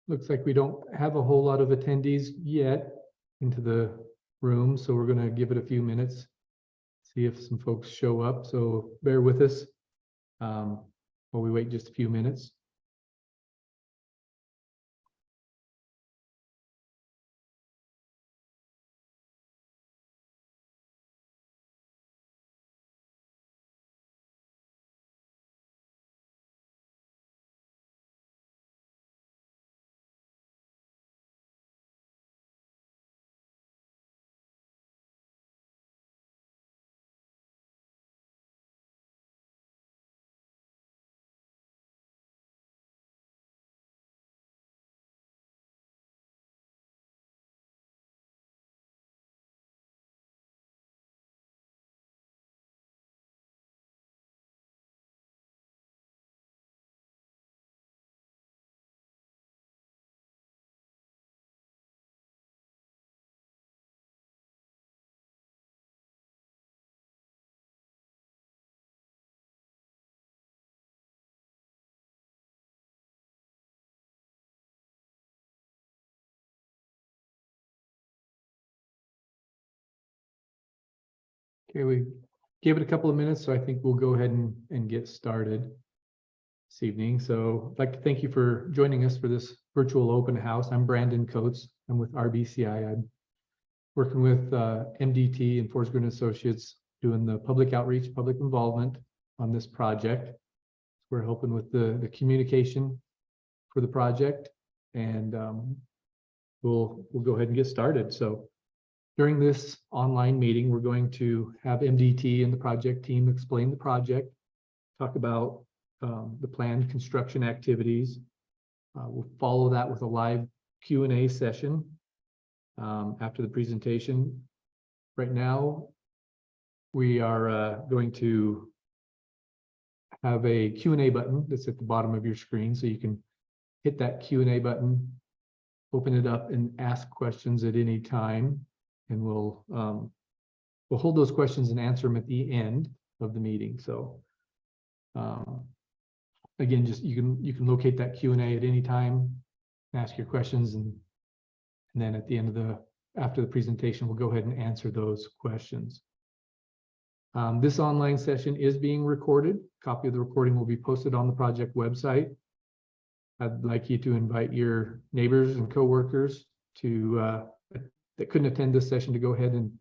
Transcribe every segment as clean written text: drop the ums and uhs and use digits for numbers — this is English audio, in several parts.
Looks like we don't have a whole lot of attendees yet into the room, so we're going to give it a few minutes, see if some folks show up. So bear with us while we wait just a few minutes. Okay, we gave it a couple of minutes, so I think we'll go ahead and get started this evening. So I'd like to thank you for joining us for this virtual open house. I'm Brandon Coates. I'm with RBCI. I'm working with MDT and Forsgren Associates doing the public outreach, public involvement on this project. We're helping with the communication for the project, and we'll go ahead and get started. So during this online meeting, we're going to have MDT and the project team explain the project, talk about the planned construction activities. We'll follow that with a live Q&A session after the presentation. Right now, we are going to have a Q&A button that's at the bottom of your screen, so you can hit that Q&A button, open it up, and ask questions at any time. And we'll hold those questions and answer them at the end of the meeting. So again, just you can locate that Q&A at any time, ask your questions, and then at the end of after the presentation, we'll go ahead and answer those questions. This online session is being recorded. A copy of the recording will be posted on the project website. I'd like you to invite your neighbors and coworkers that couldn't attend this session to go ahead and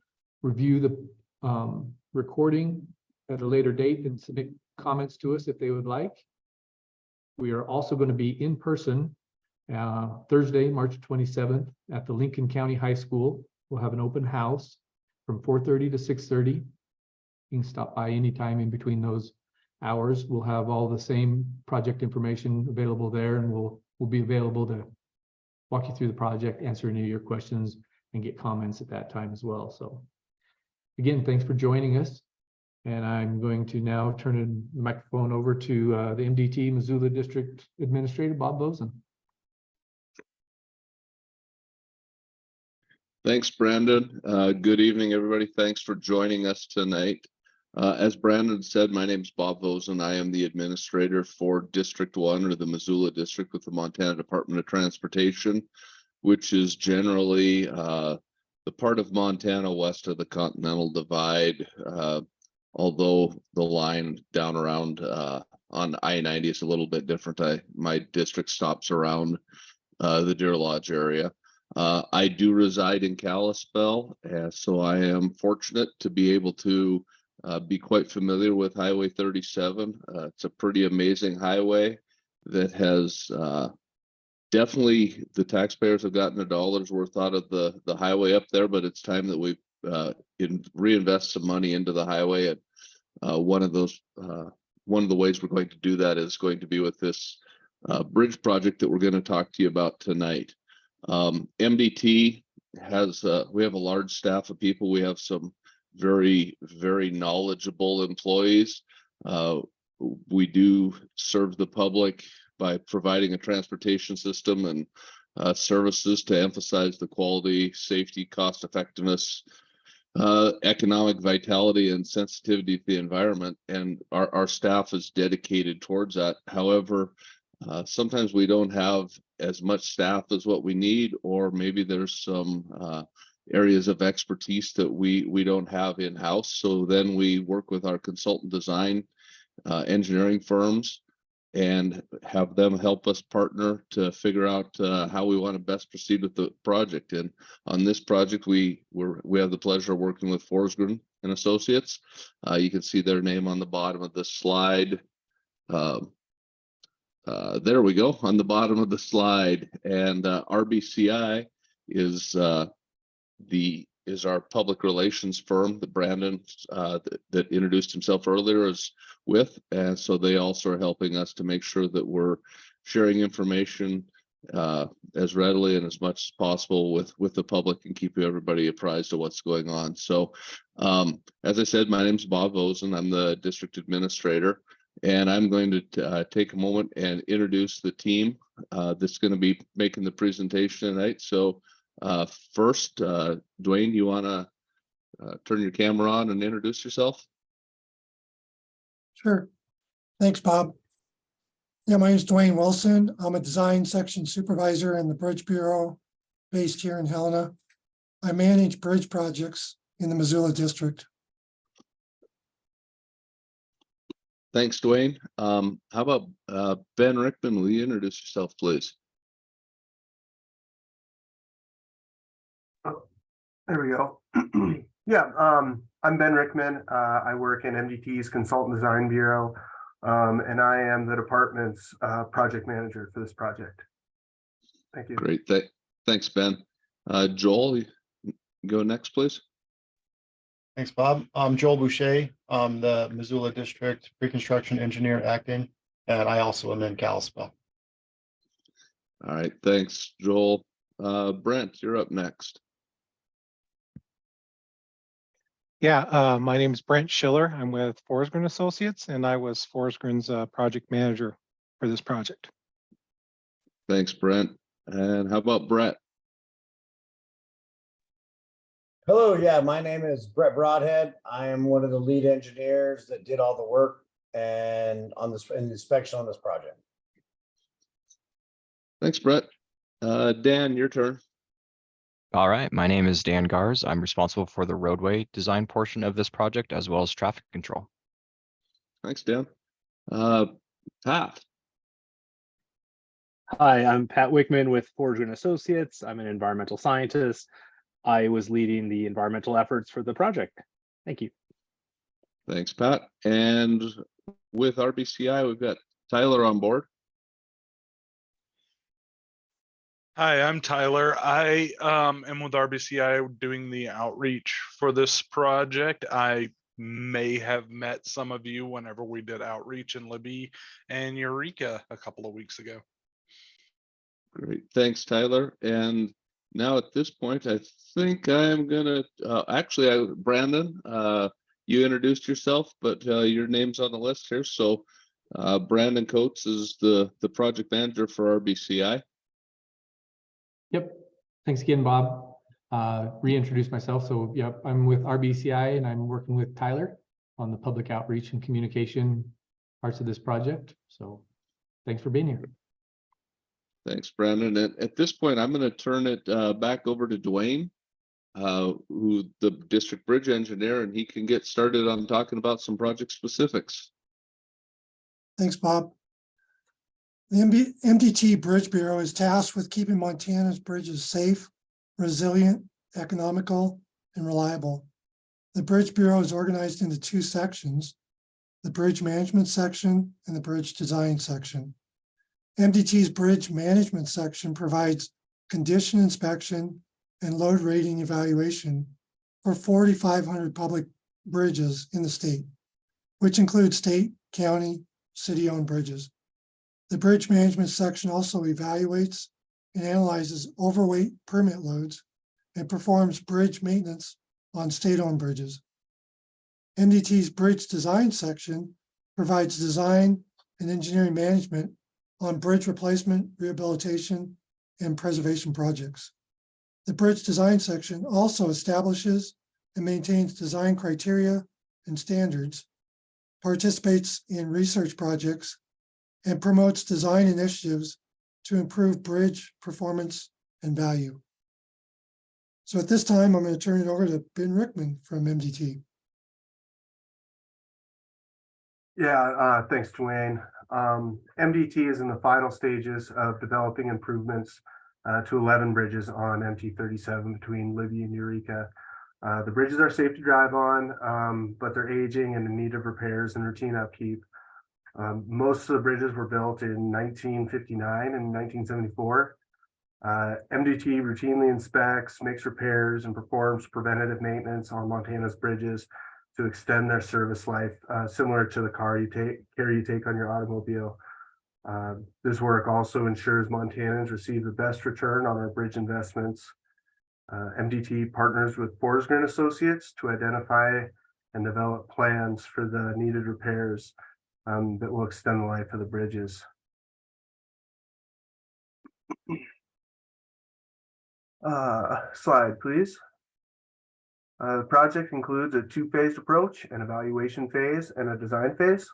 review the recording at a later date and submit comments to us if they would like. We are also going to be in person Thursday, March 27th at the Lincoln County High School. We'll have an open house from 4:30 to 6:30. You can stop by anytime in between those hours. We'll have all the same project information available there, and we'll be available to walk you through the project, answer any of your questions, and get comments at that time as well. So again, thanks for joining us. And I'm going to now turn the microphone over to the MDT Missoula District Administrator, Bob Bozen. Thanks, Brandon. Good evening, everybody. Thanks for joining us tonight. As Brandon said, my name is Bob Bozen. I am the administrator for District 1, or the Missoula District, with the Montana Department of Transportation, which is generally the part of Montana west of the Continental Divide, although the line down around on I-90 is a little bit different. My district stops around the Deer Lodge area. I do reside in Kalispell, so I am fortunate to be able to be quite familiar with Highway 37. It's a pretty amazing highway that has definitely, the taxpayers have gotten a dollar's worth out of the highway up there, but it's time that we reinvest some money into the highway. And one of the ways we're going to do that is going to be with this bridge project that we're going to talk to you about tonight. MDT has we have a large staff of people. We have some very, very knowledgeable employees. We do serve the public by providing a transportation system and services to emphasize the quality, safety, cost effectiveness, economic vitality, and sensitivity to the environment. And our staff is dedicated towards that. However, Sometimes we don't have as much staff as what we need, or maybe there's some areas of expertise that we don't have in-house. So then we work with our consultant design engineering firms and have them help us partner to figure out how we want to best proceed with the project. And on this project, we have the pleasure of working with Forsgren and Associates. You can see their name on the bottom of the slide. There we go, on the bottom of the slide. And RBCI is our public relations firm that Brandon that introduced himself earlier is with, and so they also are helping us to make sure that we're sharing information as readily and as much as possible with the public and keeping everybody apprised of what's going on. So as I said, my name is Bob Vosen. I'm the district administrator, and I'm going to take a moment and introduce the team that's going to be making the presentation tonight. So first, Dwayne, you want to turn your camera on and introduce yourself? Sure. Thanks, Bob. Yeah, my name is Dwayne Wilson. I'm a design section supervisor in the Bridge Bureau based here in Helena. I manage bridge projects in the Missoula district. Thanks, Dwayne. How about Ben Rickman? Will you introduce yourself, please? There we go. Yeah, I'm Ben Rickman. I work in MDT's Consultant Design Bureau, and I am the department's project manager for this project. Thank you. Great. Thanks, Ben. Joel, you go next, please. Thanks, Bob. I'm Joel Boucher. I'm the Missoula District Pre-Construction Engineer acting, and I also am in Kalispell. All right. Thanks, Joel. Brent, you're up next. Yeah, my name is Brent Schiller. I'm with Forsgren Associates, and I was Forsgren's project manager for this project. Thanks, Brent. And how about Brett? Hello, yeah, my name is Brett Broadhead. I am one of the lead engineers that did all the work and on this inspection on this project. Thanks, Brett. Dan, your turn. All right, my name is Dan Gars. I'm responsible for the roadway design portion of this project as well as traffic control. Thanks, Dan. Pat. Hi, I'm Pat Wickman with Forsgren Associates. I'm an environmental scientist. I was leading the environmental efforts for the project. Thank you. Thanks, Pat. And with RBCI, we've got Tyler on board. Hi, I'm Tyler. I am with RBCI doing the outreach for this project. I may have met some of you whenever we did outreach in Libby and Eureka a couple of weeks ago. Great. Thanks, Tyler. And now at this point, I think I'm going to Brandon, you introduced yourself, but your name's on the list here. So Brandon Coates is the project manager for RBCI. Yep. Thanks again, Bob. Reintroduce myself. So yep, I'm with RBCI and I'm working with Tyler on the public outreach and communication parts of this project. So thanks for being here. Thanks, Brandon. And at this point, I'm going to turn it back over to Dwayne, who the district bridge engineer, and he can get started on talking about some project specifics. Thanks, Bob. The MDT Bridge Bureau is tasked with keeping Montana's bridges safe, resilient, economical, and reliable. The Bridge Bureau is organized into two sections, the Bridge Management section and the Bridge Design section. MDT's Bridge Management section provides condition inspection and load rating evaluation for 4,500 public bridges in the state, which include state, county, city-owned bridges. The Bridge Management section also evaluates and analyzes overweight permit loads and performs bridge maintenance on state-owned bridges. MDT's Bridge Design section provides design and engineering management on bridge replacement, rehabilitation, and preservation projects. The Bridge Design section also establishes and maintains design criteria and standards, participates in research projects, and promotes design initiatives to improve bridge performance and value. So at this time, I'm going to turn it over to Ben Rickman from MDT. Yeah, thanks, Dwayne. MDT is in the final stages of developing improvements to 11 bridges on MT37 between Libby and Eureka. The bridges are safe to drive on, but they're aging and in need of repairs and routine upkeep. Most of the bridges were built in 1959 and 1974. MDT routinely inspects, makes repairs, and performs preventative maintenance on Montana's bridges to extend their service life, similar to the care you take on your automobile. This work also ensures Montanans receive the best return on our bridge investments. MDT partners with Forsgren Associates to identify and develop plans for the needed repairs that will extend the life of the bridges. Slide, please. The project includes a two-phased approach, an evaluation phase and a design phase.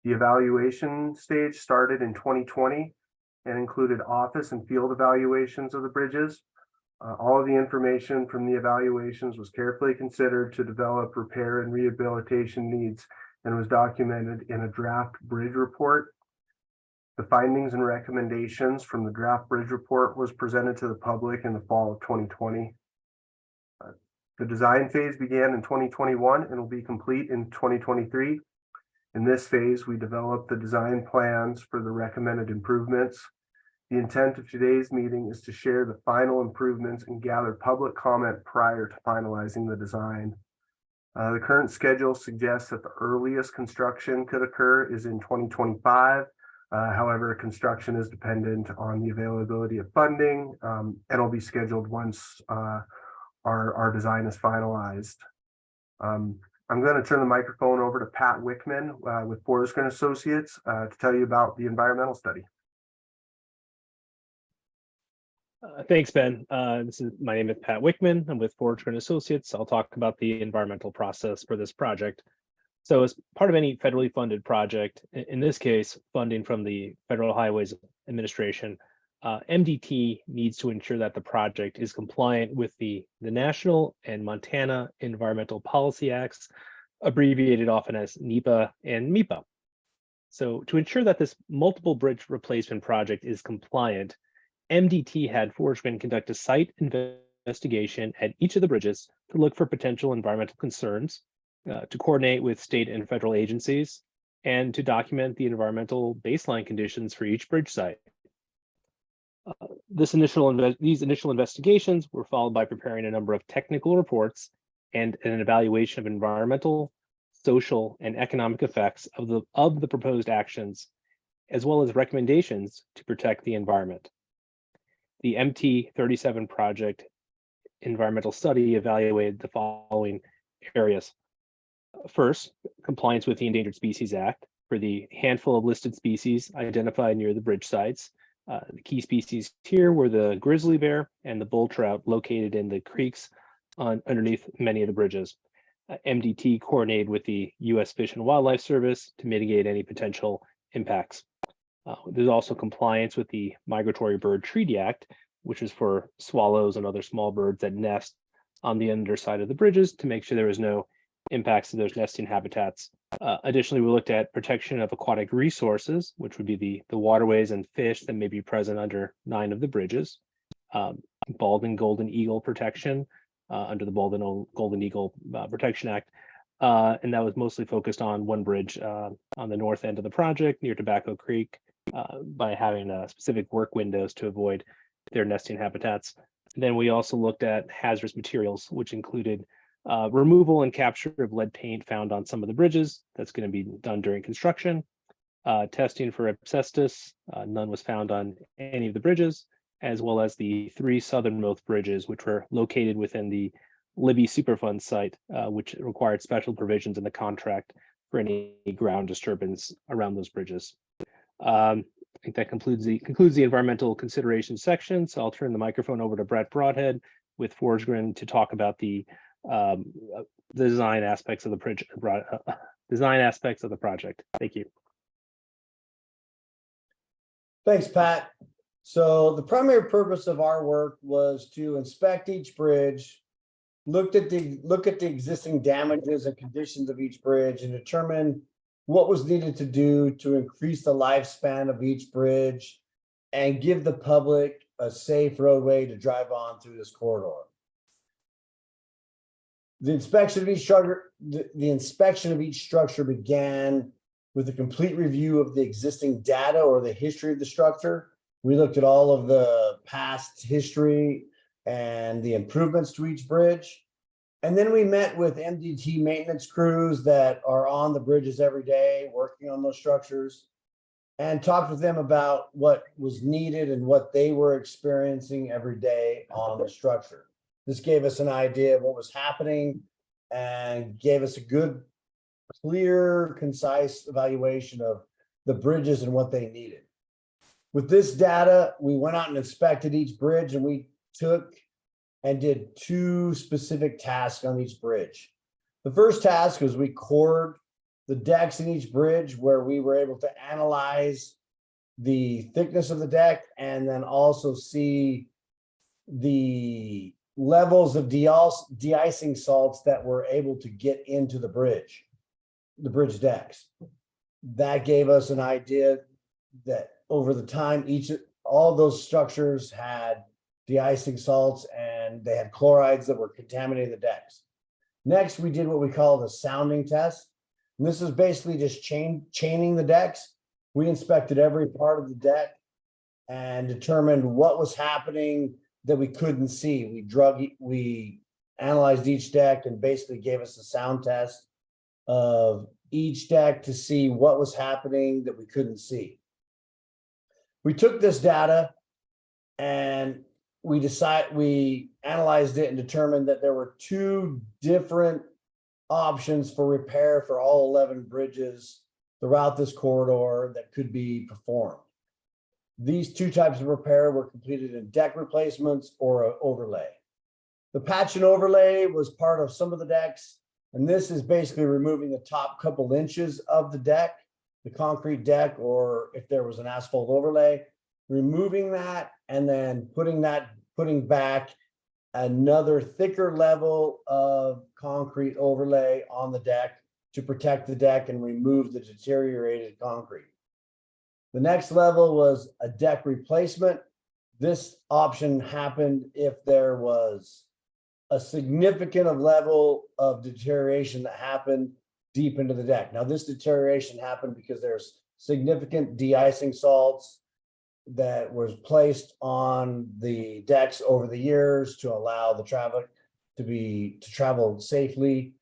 The evaluation stage started in 2020 and included office and field evaluations of the bridges. All of the information from the evaluations was carefully considered to develop repair and rehabilitation needs and was documented in a draft bridge report. The findings and recommendations from the draft bridge report was presented to the public in the fall of 2020. The design phase began in 2021 and will be complete in 2023. In this phase, we developed the design plans for the recommended improvements. The intent of today's meeting is to share the final improvements and gather public comment prior to finalizing the design. The current schedule suggests that the earliest construction could occur is in 2025. However, construction is dependent on the availability of funding and will be scheduled once our design is finalized. I'm going to turn the microphone over to Pat Wickman with Forsgren Associates to tell you about the environmental study. Thanks, Ben. My name is Pat Wickman. I'm with Forsgren Associates. I'll talk about the environmental process for this project. So as part of any federally funded project, in this case, funding from the Federal Highways Administration, MDT needs to ensure that the project is compliant with the National and Montana Environmental Policy Acts, abbreviated often as NEPA and MEPA. So to ensure that this multiple bridge replacement project is compliant, MDT had Forsgren conduct a site investigation at each of the bridges to look for potential environmental concerns, to coordinate with state and federal agencies, and to document the environmental baseline conditions for each bridge site. These initial investigations were followed by preparing a number of technical reports and an evaluation of environmental, social, and economic effects of the proposed actions, as well as recommendations to protect the environment. The MT37 project environmental study evaluated the following areas. First, compliance with the Endangered Species Act for the handful of listed species identified near the bridge sites. The key species here were the grizzly bear and the bull trout located in the creeks underneath many of the bridges. MDT coordinated with the U.S. Fish and Wildlife Service to mitigate any potential impacts. There's also compliance with the Migratory Bird Treaty Act, which is for swallows and other small birds that nest on the underside of the bridges to make sure there is no impacts to those nesting habitats. Additionally, we looked at protection of aquatic resources, which would be the waterways and fish that may be present under 9 of the bridges. Bald and golden eagle protection under the Bald and Golden Eagle Protection Act. And that was mostly focused on one bridge on the north end of the project near Tobacco Creek by having specific work windows to avoid their nesting habitats. And then we also looked at hazardous materials, which included removal and capture of lead paint found on some of the bridges. That's going to be done during construction. Testing for asbestos, none was found on any of the bridges, as well as the 3 southernmost bridges, which were located within the Libby Superfund site, which required special provisions in the contract for any ground disturbance around those bridges. I think that concludes the environmental considerations section. So I'll turn the microphone over to Brett Broadhead with Forsgren to talk about the design aspects of the project. Thank you. Thanks, Pat. So the primary purpose of our work was to inspect each bridge, look at the existing damages and conditions of each bridge, and determine what was needed to do to increase the lifespan of each bridge and give the public a safe roadway to drive on through this corridor. The inspection of each structure began with a complete review of the existing data or the history of the structure. We looked at all of the past history and the improvements to each bridge. And then we met with MDT maintenance crews that are on the bridges every day, working on those structures, and talked with them about what was needed and what they were experiencing every day on the structure. This gave us an idea of what was happening and gave us a good, clear, concise evaluation of the bridges and what they needed. With this data, we went out and inspected each bridge, and we took and did 2 specific tasks on each bridge. The first task was we cored the decks in each bridge, where we were able to analyze the thickness of the deck and then also see the levels of de-icing salts that were able to get into the bridge decks. That gave us an idea that over the time, all those structures had de-icing salts and they had chlorides that were contaminating the decks. Next, we did what we call the sounding test. And this is basically just chaining the decks. We inspected every part of the deck and determined what was happening that we couldn't see. We analyzed each deck and basically gave us a sound test of each deck to see what was happening that we couldn't see. We took this data and we analyzed it and determined that there were 2 different options for repair for all 11 bridges throughout this corridor that could be performed. These 2 types of repair were completed in deck replacements or an overlay. The patch and overlay was part of some of the decks, and this is basically removing the top couple inches of the deck, the concrete deck, or if there was an asphalt overlay, removing that and then putting back another thicker level of concrete overlay on the deck to protect the deck and remove the deteriorated concrete. The next level was a deck replacement. This option happened if there was a significant level of deterioration that happened deep into the deck. Now, this deterioration happened because there's significant de-icing salts that was placed on the decks over the years to allow the traffic to travel safely.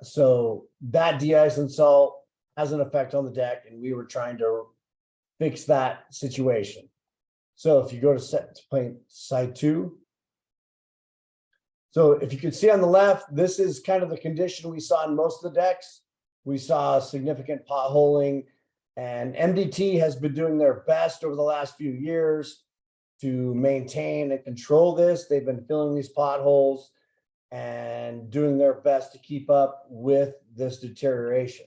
So that de-icing salt has an effect on the deck, and we were trying to fix that situation. So if you go to side 2. So if you can see on the left, this is kind of the condition we saw in most of the decks. We saw significant potholing, and MDT has been doing their best over the last few years to maintain and control this. They've been filling these potholes and doing their best to keep up with this deterioration.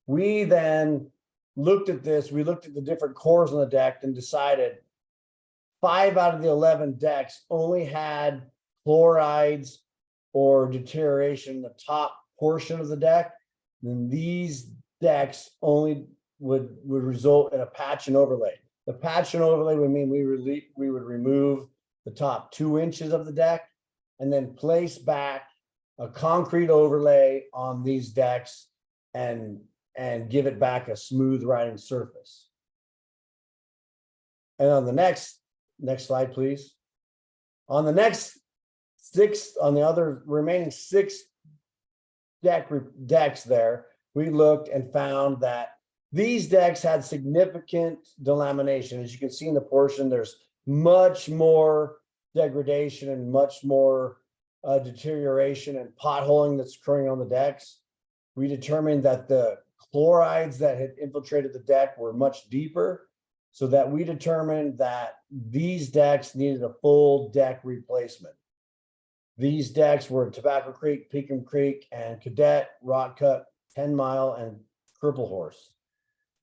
We then looked at this. We looked at the different cores on the deck and decided 5 out of the 11 decks only had chlorides or deterioration in the top portion of the deck. Then these decks only would result in a patch and overlay. The patch and overlay would mean we would remove the top 2 inches of the deck and then place back a concrete overlay on these decks and give it back a smooth riding surface. And on the next slide, please. On the next 6, on the other remaining 6 decks there, we looked and found that these decks had significant delamination. As you can see in the portion, there's much more degradation and much more deterioration and potholing that's occurring on the decks. We determined that the chlorides that had infiltrated the deck were much deeper, so that we determined that these decks needed a full deck replacement. These decks were Tobacco Creek, Pekin Creek, and Cadet, Rock Cut, 10 Mile, and Cripple Horse.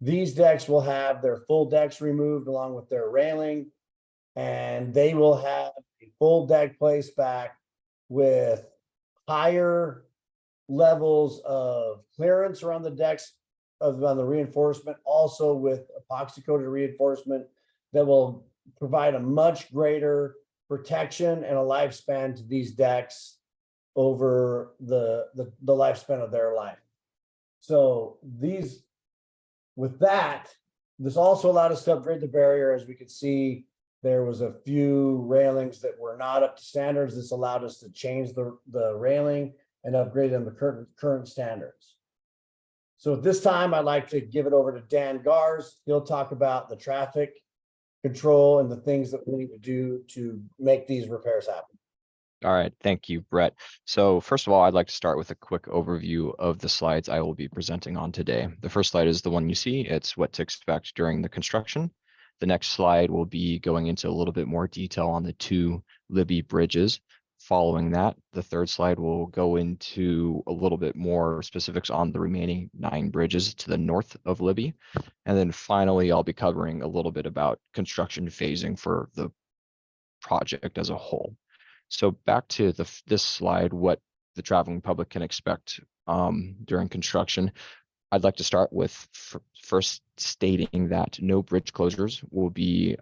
These decks will have their full decks removed along with their railing, and they will have a full deck placed back with higher levels of clearance around the decks on the reinforcement, also with epoxy coated reinforcement that will provide a much greater protection and a lifespan to these decks over the lifespan of their life. So these, with that, this also allowed us to upgrade the barrier. As we could see, there was a few railings that were not up to standards. This allowed us to change the railing and upgrade them to current standards. So at this time, I'd like to give it over to Dan Gars. He'll talk about the traffic control and the things that we need to do to make these repairs happen. All right, thank you, Brett. So first of all, I'd like to start with a quick overview of the slides I will be presenting on today. The first slide is the one you see. It's what to expect during the construction. The next slide will be going into a little bit more detail on the 2 Libby bridges. Following that, the third slide will go into a little bit more specifics on the remaining 9 bridges to the north of Libby. And then finally, I'll be covering a little bit about construction phasing for the project as a whole. So back to this slide, what the traveling public can expect during construction. I'd like to start with first stating that no bridge closures will be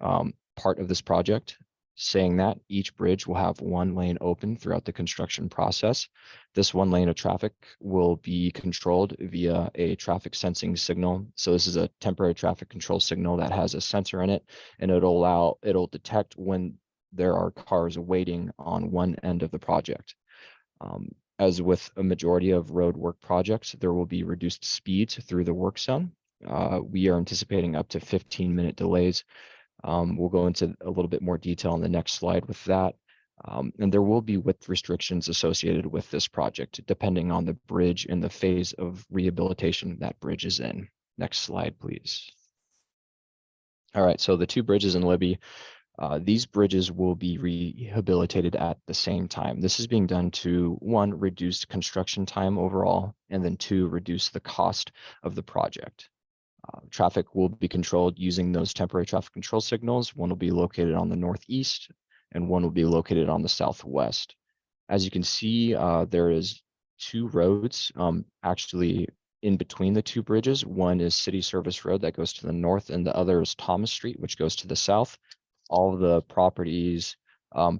part of this project. Saying that each bridge will have 1 lane open throughout the construction process. This 1 lane of traffic will be controlled via a traffic sensing signal. So this is a temporary traffic control signal that has a sensor in it, and it'll detect when there are cars waiting on one end of the project. As with a majority of road work projects, there will be reduced speeds through the work zone. We are anticipating up to 15-minute delays. We'll go into a little bit more detail on the next slide with that. And there will be width restrictions associated with this project, depending on the bridge and the phase of rehabilitation that bridge is in. Next slide, please. All right, so the 2 bridges in Libby, these bridges will be rehabilitated at the same time. This is being done to 1, reduce construction time overall, and then 2, reduce the cost of the project. Traffic will be controlled using those temporary traffic control signals. One will be located on the northeast and one will be located on the southwest. As you can see, there is 2 roads actually in between the 2 bridges. One is City Service Road that goes to the north, and the other is Thomas Street, which goes to the south. All of the properties,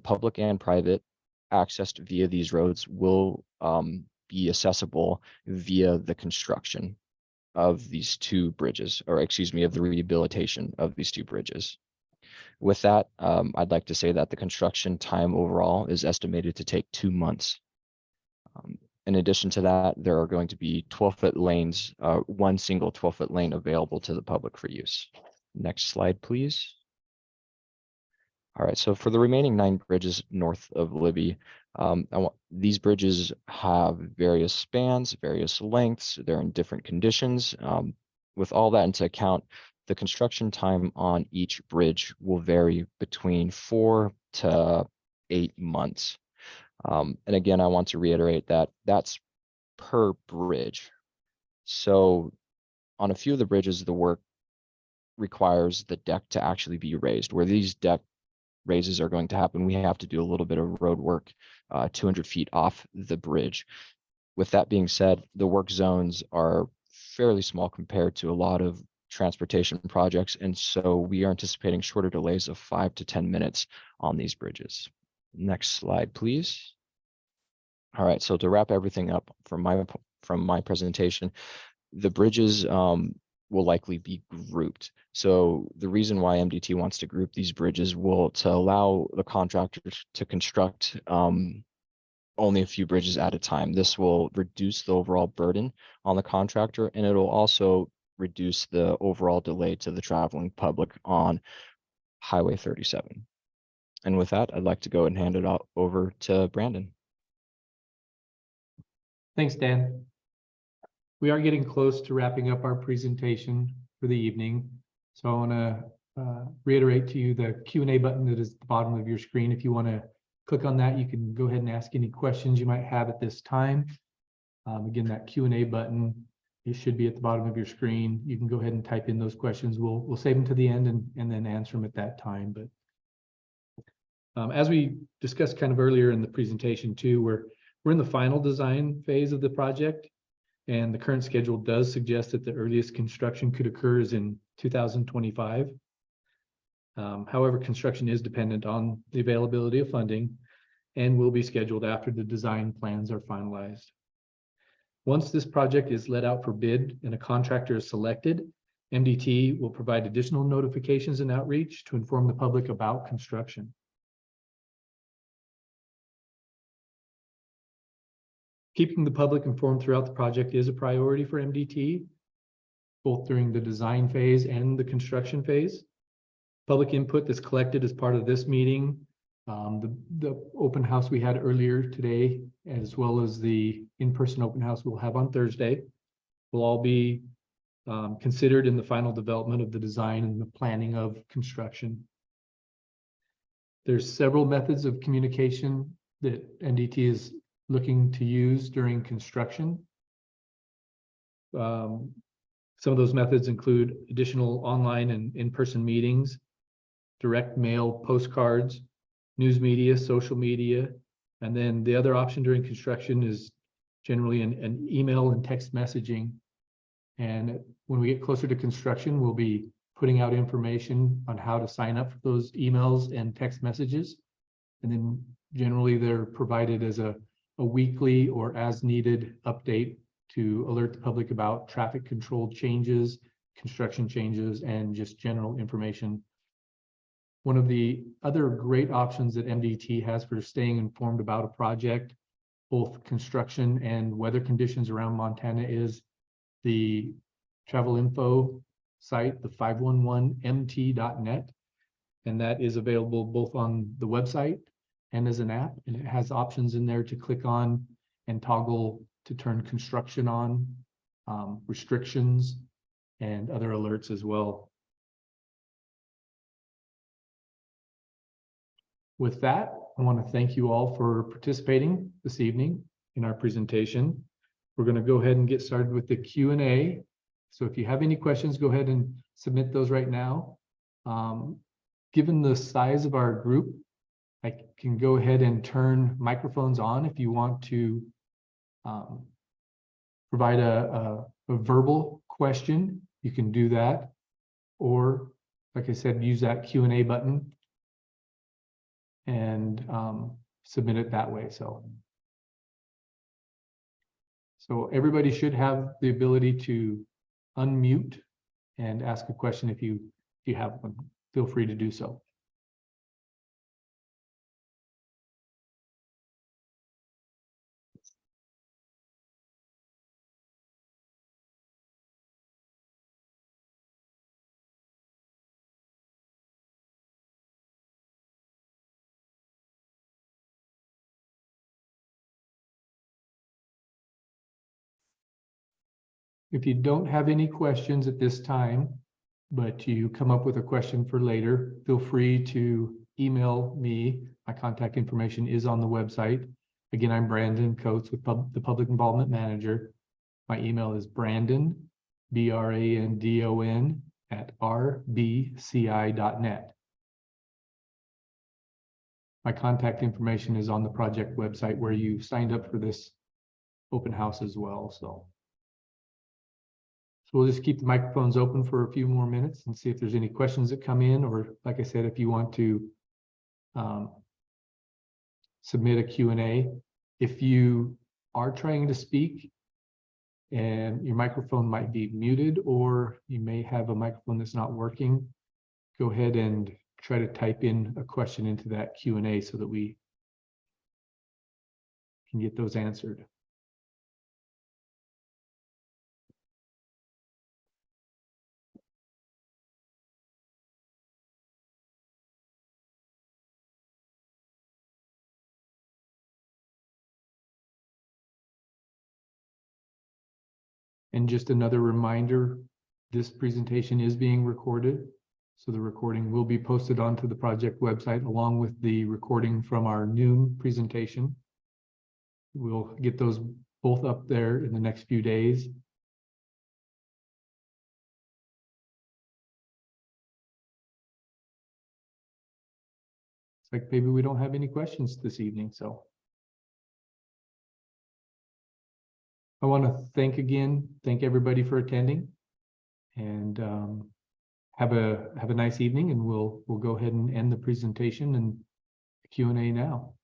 public and private, accessed via these roads will be accessible via the construction of these 2 bridges, or excuse me, of the rehabilitation of these 2 bridges. With that, I'd like to say that the construction time overall is estimated to take 2 months. In addition to that, there are going to be 12-foot lanes, 1 single 12-foot lane available to the public for use. Next slide, please. All right, so for the remaining 9 bridges north of Libby, these bridges have various spans, various lengths. They're in different conditions. With all that into account, the construction time on each bridge will vary between 4 to 8 months. And again, I want to reiterate that that's per bridge. So on a few of the bridges, the work requires the deck to actually be raised. Where these deck raises are going to happen, we have to do a little bit of road work 200 feet off the bridge. With that being said, the work zones are fairly small compared to a lot of transportation projects, and so we are anticipating shorter delays of 5 to 10 minutes on these bridges. Next slide, please. All right, so to wrap everything up from my presentation, the bridges will likely be grouped. So the reason why MDT wants to group these bridges will to allow the contractors to construct only a few bridges at a time. This will reduce the overall burden on the contractor, and it'll also reduce the overall delay to the traveling public on Highway 37. And with that, I'd like to go and hand it over to Brandon. Thanks, Dan. We are getting close to wrapping up our presentation for the evening. So I want to reiterate to you the Q&A button that is at the bottom of your screen. If you want to click on that, you can go ahead and ask any questions you might have at this time. Again, that Q&A button. It should be at the bottom of your screen. You can go ahead and type in those questions. We'll save them to the end and then answer them at that time. But as we discussed kind of earlier in the presentation too, we're in the final design phase of the project, and the current schedule does suggest that the earliest construction could occur is in 2025. However, construction is dependent on the availability of funding and will be scheduled after the design plans are finalized. Once this project is let out for bid and a contractor is selected, MDT will provide additional notifications and outreach to inform the public about construction. Keeping the public informed throughout the project is a priority for MDT, both during the design phase and the construction phase. Public input that's collected as part of this meeting, the open house we had earlier today, as well as the in-person open house we'll have on Thursday, will all be considered in the final development of the design and the planning of construction. There's several methods of communication that MDT is looking to use during construction. Some of those methods include additional online and in-person meetings, direct mail postcards, news media, social media, and then the other option during construction is generally an email and text messaging. And when we get closer to construction, we'll be putting out information on how to sign up for those emails and text messages. And then generally they're provided as a weekly or as needed update to alert the public about traffic control changes, construction changes, and just general information. One of the other great options that MDT has for staying informed about a project, both construction and weather conditions around Montana, is the travel info site, the 511mt.net. And that is available both on the website and as an app. And it has options in there to click on and toggle to turn construction on, restrictions, and other alerts as well. With that, I want to thank you all for participating this evening in our presentation. We're going to go ahead and get started with the Q&A. So if you have any questions, go ahead and submit those right now. Given the size of our group, I can go ahead and turn microphones on if you want to provide a verbal question. You can do that, or like I said, use that Q&A button and submit it that way. So everybody should have the ability to unmute and ask a question if you have one. Feel free to do so. If you don't have any questions at this time, but you come up with a question for later, feel free to email me. My contact information is on the website. Again, I'm Brandon Coates with the Public Involvement Manager. My email is Brandon, BRANDON @rbci.net. My contact information is on the project website where you signed up for this open house as well. So we'll just keep the microphones open for a few more minutes and see if there's any questions that come in, or like I said, if you want to submit a Q&A. If you are trying to speak and your microphone might be muted, or you may have a microphone that's not working, go ahead and try to type in a question into that Q&A so that we can get those answered. And just another reminder, this presentation is being recorded. So the recording will be posted onto the project website along with the recording from our noon presentation. We'll get those both up there in the next few days. like maybe we don't have any questions this evening, so. I want to thank everybody for attending. And have a nice evening, and we'll go ahead and end the presentation and Q&A now.